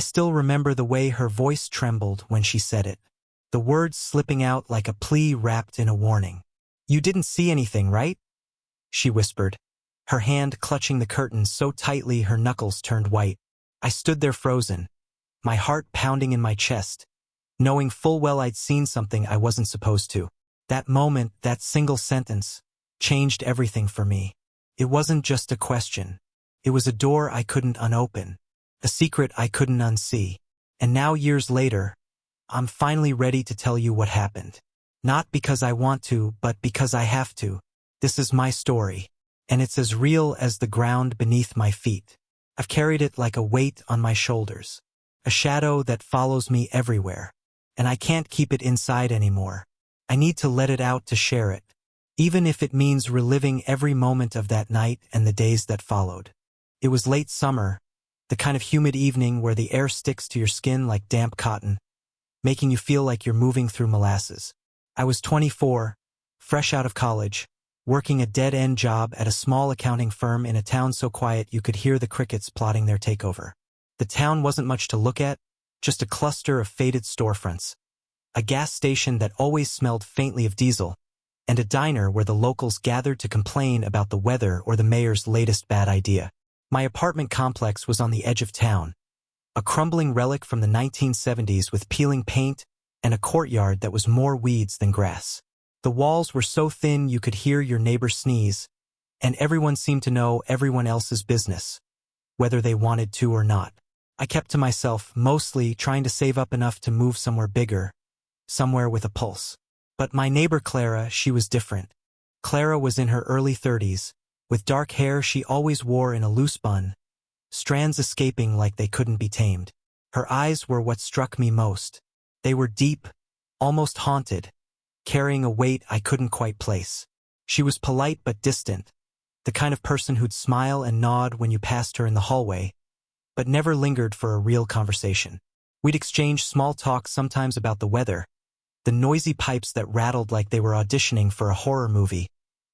still remember the way her voice trembled when she said it, the words slipping out like a plea wrapped in a warning. "You didn't see anything, right?" she whispered, her hand clutching the curtains so tightly her knuckles turned white. I stood there frozen, my heart pounding in my chest, knowing full well I'd seen something I wasn't supposed to. That moment, that single sentence, changed everything for me. It wasn't just a question. It was a door I couldn't unopen, a secret I couldn't unsee. And now, years later, I'm finally ready to tell you what happened. Not because I want to, but because I have to. This is my story, and it's as real as the ground beneath my feet. I've carried it like a weight on my shoulders, a shadow that follows me everywhere, and I can't keep it inside anymore. I need to let it out to share it, even if it means reliving every moment of that night and the days that followed. It was late summer, the kind of humid evening where the air sticks to your skin like damp cotton, making you feel like you're moving through molasses. I was 24, fresh out of college, working a dead-end job at a small accounting firm in a town so quiet you could hear the crickets plotting their takeover. The town wasn't much to look at, just a cluster of faded storefronts, a gas station that always smelled faintly of diesel, and a diner where the locals gathered to complain about the weather or the mayor's latest bad idea. My apartment complex was on the edge of town, a crumbling relic from the 1970s with peeling paint and a courtyard that was more weeds than grass. The walls were so thin you could hear your neighbor sneeze, and everyone seemed to know everyone else's business, whether they wanted to or not. I kept to myself, mostly trying to save up enough to move somewhere bigger, somewhere with a pulse. But my neighbor Clara, she was different. Clara was in her early 30s, with dark hair she always wore in a loose bun, strands escaping like they couldn't be tamed. Her eyes were what struck me most. They were deep, almost haunted, carrying a weight I couldn't quite place. She was polite but distant, the kind of person who'd smile and nod when you passed her in the hallway, but never lingered for a real conversation. We'd exchange small talk sometimes about the weather, the noisy pipes that rattled like they were auditioning for a horror movie,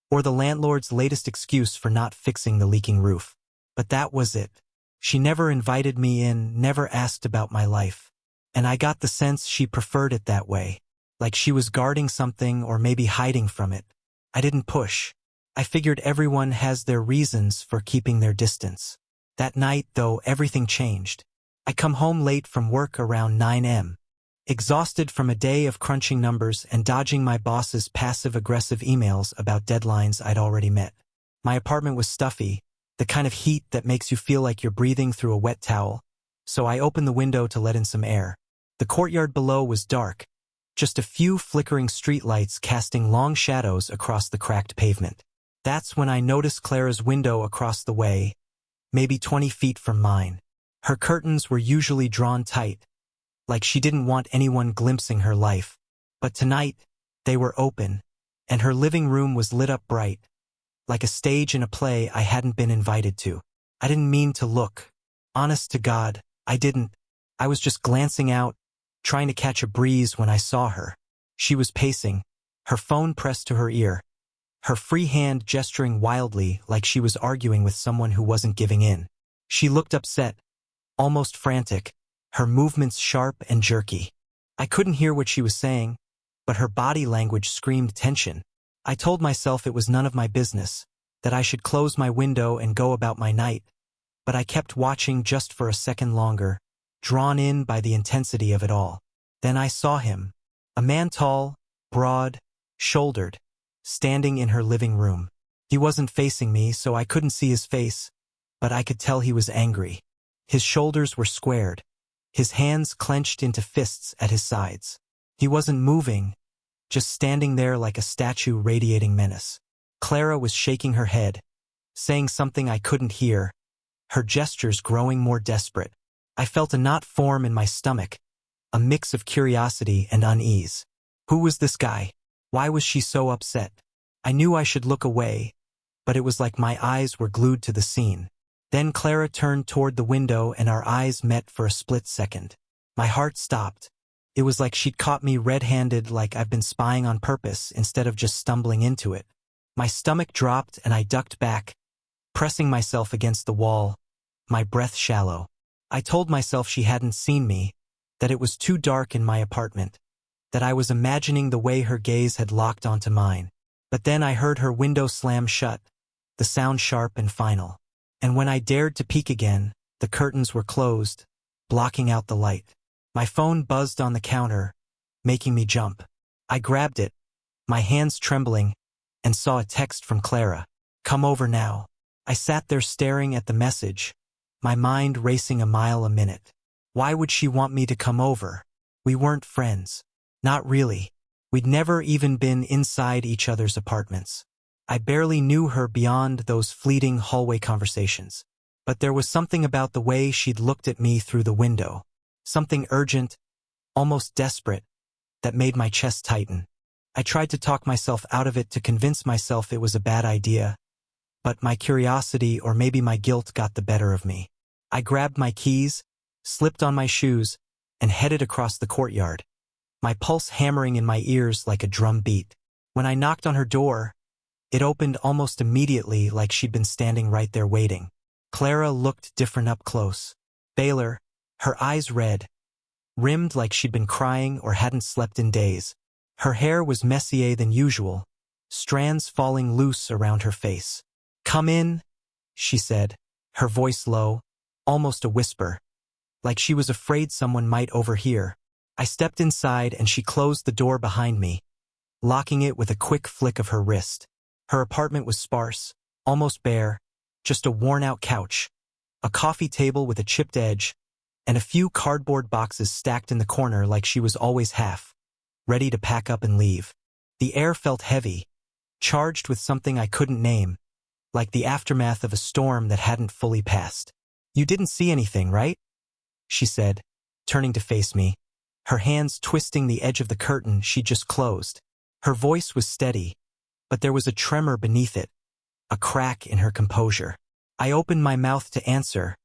or the landlord's latest excuse for not fixing the leaking roof. But that was it. She never invited me in, never asked about my life. And I got the sense she preferred it that way, like she was guarding something or maybe hiding from it. I didn't push. I figured everyone has their reasons for keeping their distance. That night, though, everything changed. I come home late from work around 9 a.m., exhausted from a day of crunching numbers and dodging my boss's passive-aggressive emails about deadlines I'd already met. My apartment was stuffy, the kind of heat that makes you feel like you're breathing through a wet towel, so I opened the window to let in some air. The courtyard below was dark, just a few flickering streetlights casting long shadows across the cracked pavement. That's when I noticed Clara's window across the way, maybe 20 feet from mine. Her curtains were usually drawn tight, like she didn't want anyone glimpsing her life. But tonight, they were open, and her living room was lit up bright, like a stage in a play I hadn't been invited to. I didn't mean to look. Honest to God, I didn't. I was just glancing out, trying to catch a breeze when I saw her. She was pacing, her phone pressed to her ear, her free hand gesturing wildly like she was arguing with someone who wasn't giving in. She looked upset, almost frantic, her movements sharp and jerky. I couldn't hear what she was saying, but her body language screamed tension. I told myself it was none of my business, that I should close my window and go about my night, but I kept watching just for a second longer, drawn in by the intensity of it all. Then I saw him, a man tall, broad, shouldered, standing in her living room. He wasn't facing me, so I couldn't see his face, but I could tell he was angry. His shoulders were squared, his hands clenched into fists at his sides. He wasn't moving, just standing there like a statue radiating menace. Clara was shaking her head, saying something I couldn't hear, her gestures growing more desperate. I felt a knot form in my stomach, a mix of curiosity and unease. Who was this guy? Why was she so upset? I knew I should look away, but it was like my eyes were glued to the scene. Then Clara turned toward the window and our eyes met for a split second. My heart stopped. It was like she'd caught me red-handed, like I've been spying on purpose instead of just stumbling into it. My stomach dropped and I ducked back, pressing myself against the wall, my breath shallow. I told myself she hadn't seen me, that it was too dark in my apartment, that I was imagining the way her gaze had locked onto mine. But then I heard her window slam shut, the sound sharp and final. And when I dared to peek again, the curtains were closed, blocking out the light. My phone buzzed on the counter, making me jump. I grabbed it, my hands trembling, and saw a text from Clara. "Come over now." I sat there staring at the message, my mind racing a mile a minute. Why would she want me to come over? We weren't friends. Not really. We'd never even been inside each other's apartments. I barely knew her beyond those fleeting hallway conversations. But there was something about the way she'd looked at me through the window. Something urgent, almost desperate, that made my chest tighten. I tried to talk myself out of it, to convince myself it was a bad idea, but my curiosity, or maybe my guilt, got the better of me. I grabbed my keys, slipped on my shoes, and headed across the courtyard, my pulse hammering in my ears like a drum beat. When I knocked on her door, it opened almost immediately, like she'd been standing right there waiting. Clara looked different up close. Paler, her eyes red, rimmed like she'd been crying or hadn't slept in days. Her hair was messier than usual, strands falling loose around her face. "Come in," she said, her voice low, almost a whisper, like she was afraid someone might overhear. I stepped inside and she closed the door behind me, locking it with a quick flick of her wrist. Her apartment was sparse, almost bare, just a worn-out couch, a coffee table with a chipped edge, and a few cardboard boxes stacked in the corner, like she was always half ready to pack up and leave. The air felt heavy, charged with something I couldn't name, like the aftermath of a storm that hadn't fully passed. "You didn't see anything, right?" she said, turning to face me, her hands twisting the edge of the curtain she'd just closed. Her voice was steady, but there was a tremor beneath it, a crack in her composure. I opened my mouth to answer,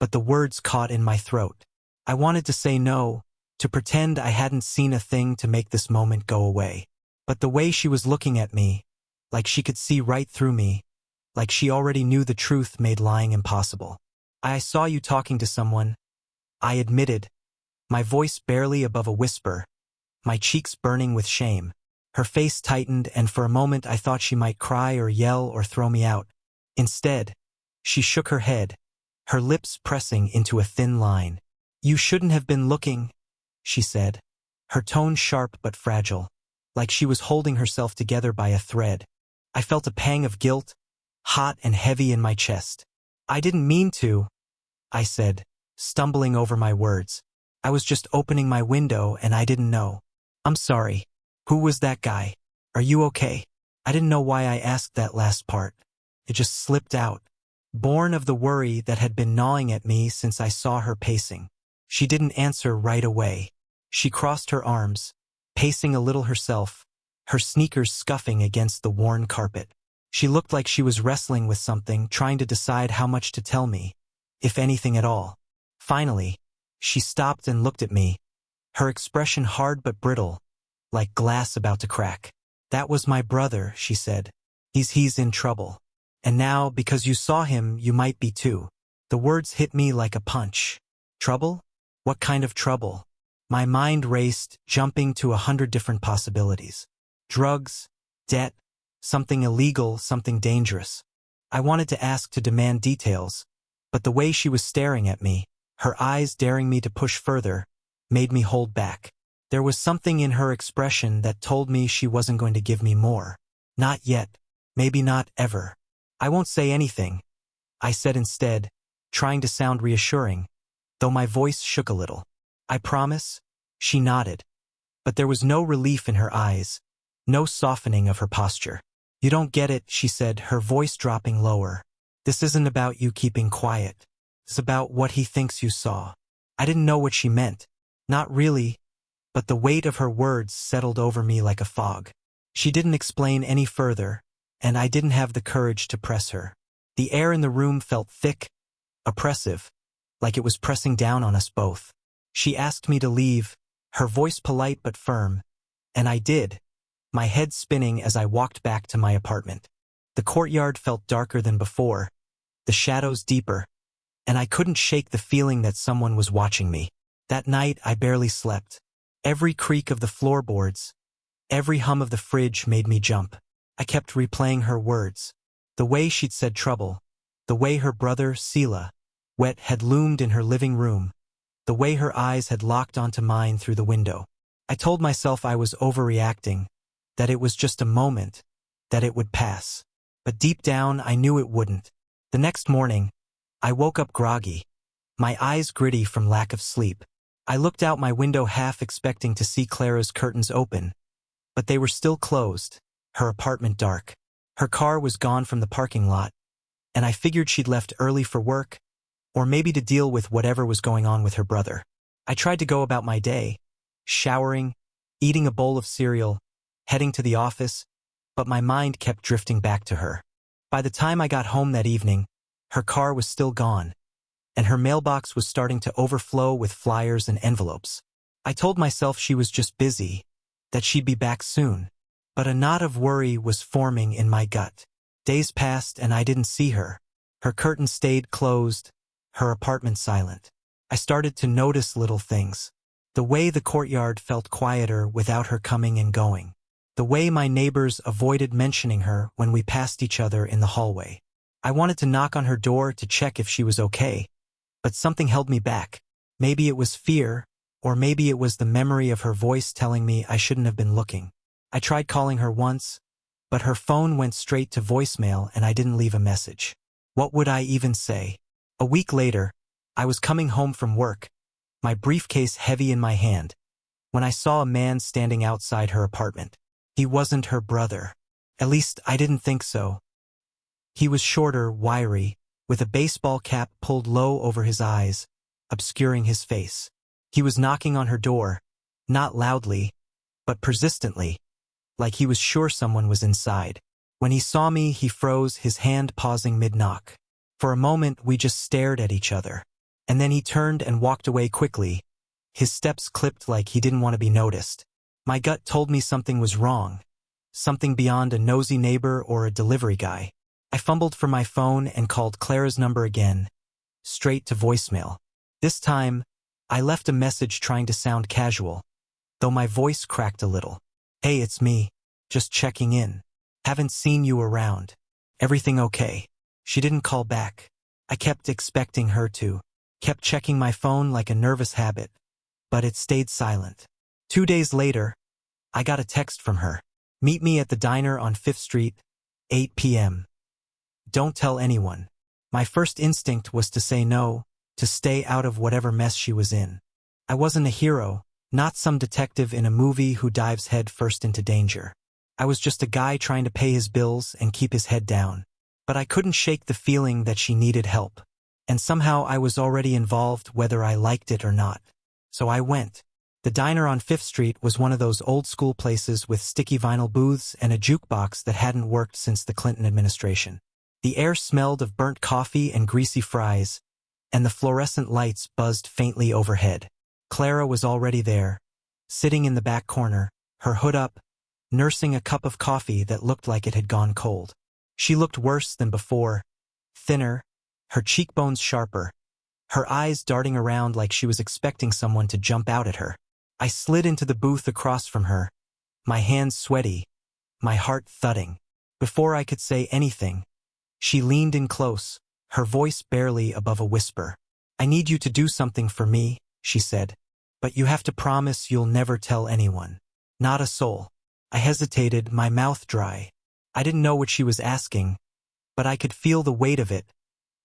but the words caught in my throat. I wanted to say no, to pretend I hadn't seen a thing, to make this moment go away. But the way she was looking at me, like she could see right through me, like she already knew the truth, made lying impossible. "I saw you talking to someone," I admitted, my voice barely above a whisper, my cheeks burning with shame. Her face tightened, and for a moment I thought she might cry or yell or throw me out. Instead, she shook her head, her lips pressing into a thin line. "You shouldn't have been looking," she said, her tone sharp but fragile, like she was holding herself together by a thread. I felt a pang of guilt, hot and heavy in my chest. "I didn't mean to," I said, stumbling over my words. "I was just opening my window and I didn't know. I'm sorry. Who was that guy? Are you okay?" I didn't know why I asked that last part. It just slipped out, born of the worry that had been gnawing at me since I saw her pacing. She didn't answer right away. She crossed her arms, pacing a little herself, her sneakers scuffing against the worn carpet. She looked like she was wrestling with something, trying to decide how much to tell me, if anything at all. Finally, she stopped and looked at me, her expression hard but brittle, like glass about to crack. "That was my brother," she said. He's in trouble. And now, because you saw him, you might be too." The words hit me like a punch. Trouble? What kind of trouble? My mind raced, jumping to 100 different possibilities. Drugs, debt, something illegal, something dangerous. I wanted to ask, to demand details, but the way she was staring at me, her eyes daring me to push further, made me hold back. There was something in her expression that told me she wasn't going to give me more. Not yet. Maybe not ever. "I won't say anything," I said instead, trying to sound reassuring, though my voice shook a little. "I promise." She nodded, but there was no relief in her eyes, no softening of her posture. "You don't get it," she said, her voice dropping lower. "This isn't about you keeping quiet. It's about what he thinks you saw." I didn't know what she meant. Not really, but the weight of her words settled over me like a fog. She didn't explain any further, and I didn't have the courage to press her. The air in the room felt thick, oppressive, like it was pressing down on us both. She asked me to leave, her voice polite but firm, and I did, my head spinning as I walked back to my apartment. The courtyard felt darker than before, the shadows deeper, and I couldn't shake the feeling that someone was watching me. That night, I barely slept. Every creak of the floorboards, every hum of the fridge made me jump. I kept replaying her words. The way she'd said trouble, the way her brother, Sela, wet, had loomed in her living room, the way her eyes had locked onto mine through the window. I told myself I was overreacting, that it was just a moment, that it would pass. But deep down, I knew it wouldn't. The next morning, I woke up groggy, my eyes gritty from lack of sleep. I looked out my window half expecting to see Clara's curtains open, but they were still closed, her apartment dark. Her car was gone from the parking lot, and I figured she'd left early for work, or maybe to deal with whatever was going on with her brother. I tried to go about my day, showering, eating a bowl of cereal, heading to the office, but my mind kept drifting back to her. By the time I got home that evening, her car was still gone, and her mailbox was starting to overflow with flyers and envelopes. I told myself she was just busy, that she'd be back soon, but a knot of worry was forming in my gut. Days passed and I didn't see her. Her curtains stayed closed, her apartment silent. I started to notice little things. The way the courtyard felt quieter without her coming and going. The way my neighbors avoided mentioning her when we passed each other in the hallway. I wanted to knock on her door to check if she was okay, but something held me back. Maybe it was fear, or maybe it was the memory of her voice telling me I shouldn't have been looking. I tried calling her once, but her phone went straight to voicemail and I didn't leave a message. What would I even say? A week later, I was coming home from work, my briefcase heavy in my hand, when I saw a man standing outside her apartment. He wasn't her brother. At least I didn't think so. He was shorter, wiry, with a baseball cap pulled low over his eyes, obscuring his face. He was knocking on her door, not loudly, but persistently, like he was sure someone was inside. When he saw me, he froze, his hand pausing mid-knock. For a moment, we just stared at each other. And then he turned and walked away quickly. His steps clipped like he didn't want to be noticed. My gut told me something was wrong, something beyond a nosy neighbor or a delivery guy. I fumbled for my phone and called Clara's number again, straight to voicemail. This time, I left a message trying to sound casual, though my voice cracked a little. Hey, it's me. Just checking in. Haven't seen you around. Everything okay? She didn't call back. I kept expecting her to. Kept checking my phone like a nervous habit, but it stayed silent. 2 days later, I got a text from her. Meet me at the diner on 5th Street, 8 p.m. Don't tell anyone. My first instinct was to say no, to stay out of whatever mess she was in. I wasn't a hero, not some detective in a movie who dives head first into danger. I was just a guy trying to pay his bills and keep his head down. But I couldn't shake the feeling that she needed help. And somehow I was already involved whether I liked it or not. So I went. The diner on 5th Street was one of those old-school places with sticky vinyl booths and a jukebox that hadn't worked since the Clinton administration. The air smelled of burnt coffee and greasy fries, and the fluorescent lights buzzed faintly overhead. Clara was already there, sitting in the back corner, her hood up, nursing a cup of coffee that looked like it had gone cold. She looked worse than before, thinner, her cheekbones sharper, her eyes darting around like she was expecting someone to jump out at her. I slid into the booth across from her, my hands sweaty, my heart thudding. Before I could say anything, she leaned in close, her voice barely above a whisper. I need you to do something for me, she said, but you have to promise you'll never tell anyone. Not a soul. I hesitated, my mouth dry. I didn't know what she was asking, but I could feel the weight of it,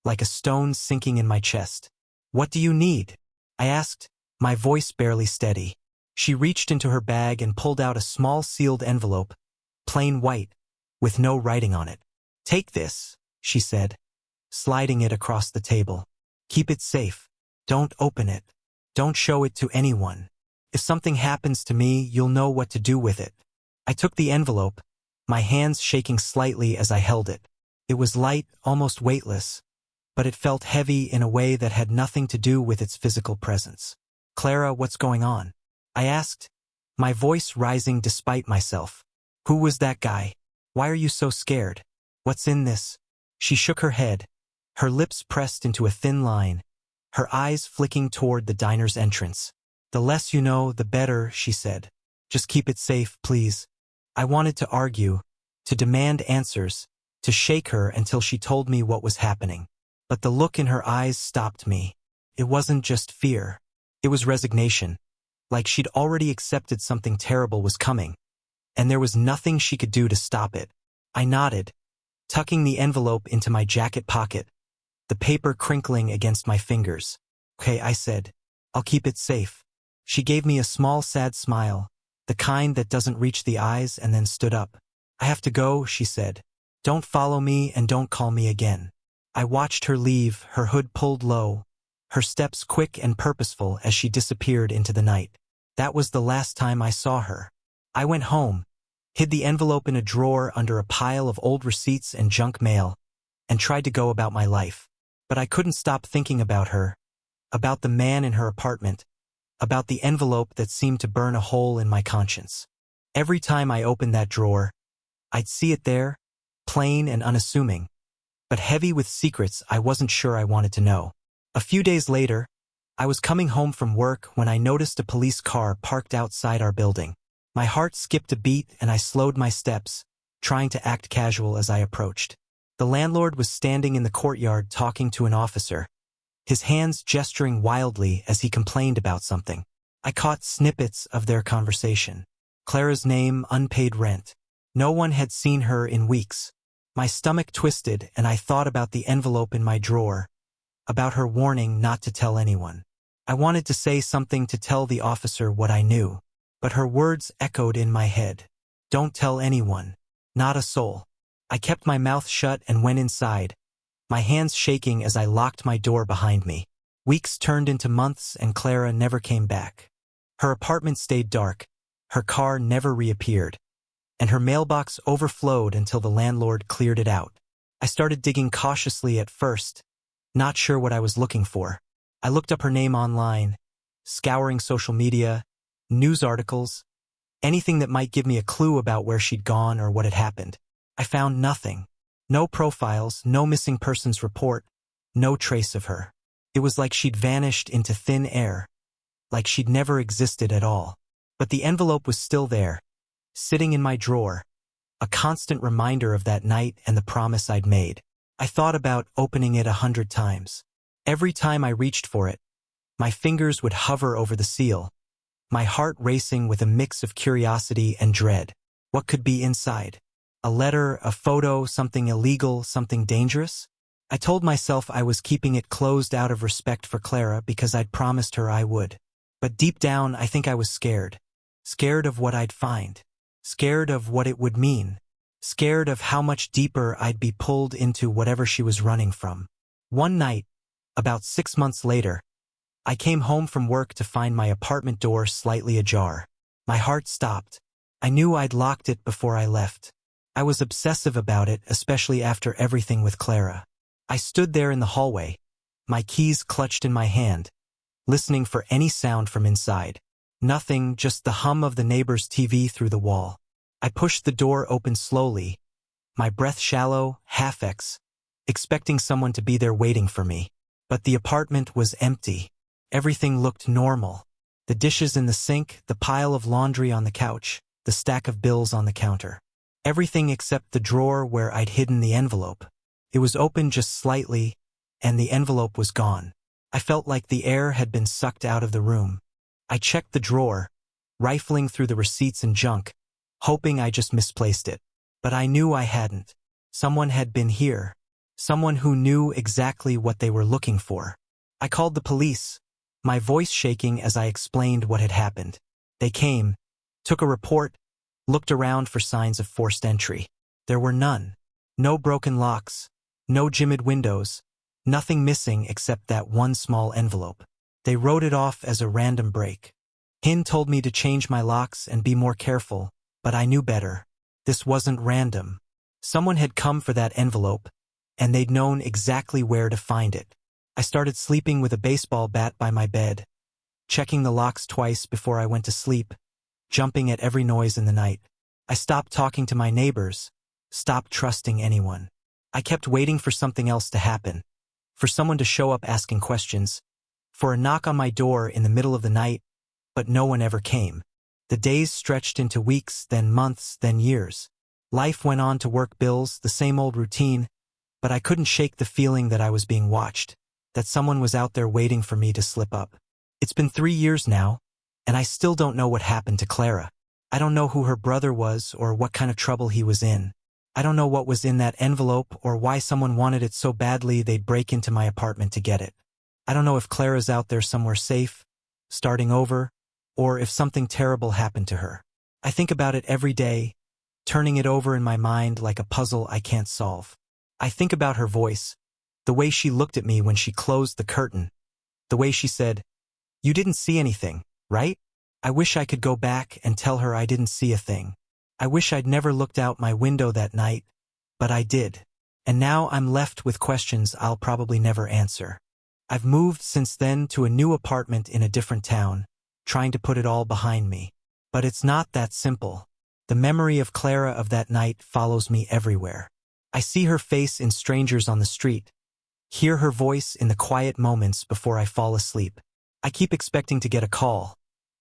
like a stone sinking in my chest. What do you need? I asked, my voice barely steady. She reached into her bag and pulled out a small sealed envelope, plain white, with no writing on it. Take this, she said, sliding it across the table. Keep it safe. Don't open it. Don't show it to anyone. If something happens to me, you'll know what to do with it. I took the envelope, my hands shaking slightly as I held it. It was light, almost weightless, but it felt heavy in a way that had nothing to do with its physical presence. Clara, what's going on? I asked, my voice rising despite myself. Who was that guy? Why are you so scared? What's in this? She shook her head, her lips pressed into a thin line, her eyes flicking toward the diner's entrance. "The less you know, the better," she said. "Just keep it safe, please." I wanted to argue, to demand answers, to shake her until she told me what was happening. But the look in her eyes stopped me. It wasn't just fear. It was resignation, like she'd already accepted something terrible was coming, and there was nothing she could do to stop it. I nodded, tucking the envelope into my jacket pocket, the paper crinkling against my fingers. "Okay," I said. "I'll keep it safe." She gave me a small sad smile, the kind that doesn't reach the eyes, and then stood up. "I have to go," she said. "Don't follow me and don't call me again." I watched her leave, her hood pulled low, her steps quick and purposeful as she disappeared into the night. That was the last time I saw her. I went home, hid the envelope in a drawer under a pile of old receipts and junk mail, and tried to go about my life. But I couldn't stop thinking about her, about the man in her apartment, about the envelope that seemed to burn a hole in my conscience. Every time I opened that drawer, I'd see it there, plain and unassuming, but heavy with secrets I wasn't sure I wanted to know. A few days later, I was coming home from work when I noticed a police car parked outside our building. My heart skipped a beat and I slowed my steps, trying to act casual as I approached. The landlord was standing in the courtyard talking to an officer, his hands gesturing wildly as he complained about something. I caught snippets of their conversation. Clara's name, unpaid rent. No one had seen her in weeks. My stomach twisted and I thought about the envelope in my drawer, about her warning not to tell anyone. I wanted to say something to tell the officer what I knew, but her words echoed in my head. "Don't tell anyone. Not a soul." I kept my mouth shut and went inside, my hands shaking as I locked my door behind me. Weeks turned into months and Clara never came back. Her apartment stayed dark, her car never reappeared, and her mailbox overflowed until the landlord cleared it out. I started digging cautiously at first, not sure what I was looking for. I looked up her name online, scouring social media, news articles, anything that might give me a clue about where she'd gone or what had happened. I found nothing. No profiles, no missing persons report, no trace of her. It was like she'd vanished into thin air, like she'd never existed at all. But the envelope was still there, sitting in my drawer, a constant reminder of that night and the promise I'd made. I thought about opening it 100 times. Every time I reached for it, my fingers would hover over the seal, my heart racing with a mix of curiosity and dread. What could be inside? A letter, a photo, something illegal, something dangerous? I told myself I was keeping it closed out of respect for Clara because I'd promised her I would. But deep down, I think I was scared. Scared of what I'd find. Scared of what it would mean. Scared of how much deeper I'd be pulled into whatever she was running from. One night, about 6 months later, I came home from work to find my apartment door slightly ajar. My heart stopped. I knew I'd locked it before I left. I was obsessive about it, especially after everything with Clara. I stood there in the hallway, my keys clutched in my hand, listening for any sound from inside. Nothing, just the hum of the neighbor's TV through the wall. I pushed the door open slowly, my breath shallow, expecting someone to be there waiting for me. But the apartment was empty. Everything looked normal. The dishes in the sink, the pile of laundry on the couch, the stack of bills on the counter. Everything except the drawer where I'd hidden the envelope. It was open just slightly, and the envelope was gone. I felt like the air had been sucked out of the room. I checked the drawer, rifling through the receipts and junk, hoping I just misplaced it. But I knew I hadn't. Someone had been here. Someone who knew exactly what they were looking for. I called the police, my voice shaking as I explained what had happened. They came, took a report, looked around for signs of forced entry. There were none. No broken locks, no gymmed windows, nothing missing except that one small envelope. They wrote it off as a random break. Hin told me to change my locks and be more careful, but I knew better. This wasn't random. Someone had come for that envelope, and they'd known exactly where to find it. I started sleeping with a baseball bat by my bed, checking the locks twice before I went to sleep, jumping at every noise in the night. I stopped talking to my neighbors, stopped trusting anyone. I kept waiting for something else to happen. for someone to show up asking questions, for a knock on my door in the middle of the night, but no one ever came. The days stretched into weeks, then months, then years. Life went on to work bills, the same old routine, but I couldn't shake the feeling that I was being watched, that someone was out there waiting for me to slip up. It's been 3 years now, and I still don't know what happened to Clara. I don't know who her brother was or what kind of trouble he was in. I don't know what was in that envelope or why someone wanted it so badly they'd break into my apartment to get it. I don't know if Clara's out there somewhere safe, starting over, or if something terrible happened to her. I think about it every day, turning it over in my mind like a puzzle I can't solve. I think about her voice, the way she looked at me when she closed the curtain, the way she said, "You didn't see anything, right?" I wish I could go back and tell her I didn't see a thing. I wish I'd never looked out my window that night, but I did. And now I'm left with questions I'll probably never answer. I've moved since then to a new apartment in a different town, trying to put it all behind me. But it's not that simple. The memory of Clara of that night follows me everywhere. I see her face in strangers on the street, hear her voice in the quiet moments before I fall asleep. I keep expecting to get a call,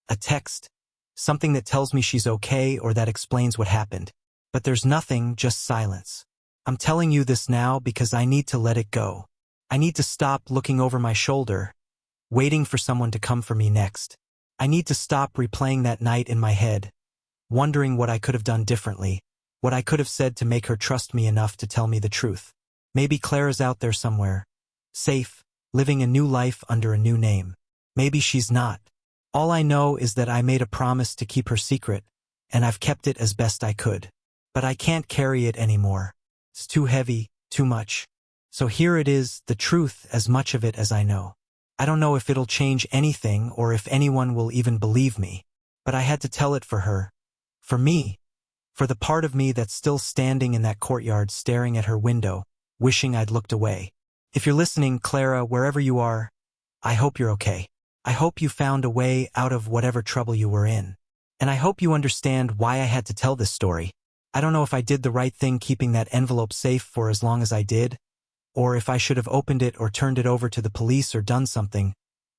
a text, something that tells me she's okay or that explains what happened. But there's nothing, just silence. I'm telling you this now because I need to let it go. I need to stop looking over my shoulder, waiting for someone to come for me next. I need to stop replaying that night in my head, wondering what I could have done differently, what I could have said to make her trust me enough to tell me the truth. Maybe Clara's out there somewhere, safe, living a new life under a new name. Maybe she's not. All I know is that I made a promise to keep her secret, and I've kept it as best I could. But I can't carry it anymore. It's too heavy, too much. So here it is, the truth, as much of it as I know. I don't know if it'll change anything or if anyone will even believe me. But I had to tell it for her. For me. For the part of me that's still standing in that courtyard staring at her window, wishing I'd looked away. If you're listening, Clara, wherever you are, I hope you're okay. I hope you found a way out of whatever trouble you were in. And I hope you understand why I had to tell this story. I don't know if I did the right thing keeping that envelope safe for as long as I did, or if I should have opened it or turned it over to the police or done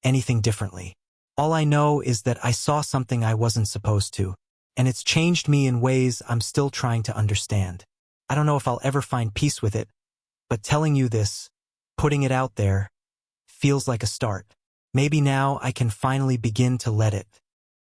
anything differently. All I know is that I saw something I wasn't supposed to, and it's changed me in ways I'm still trying to understand. I don't know if I'll ever find peace with it, but telling you this, putting it out there, feels like a start. Maybe now I can finally begin to let it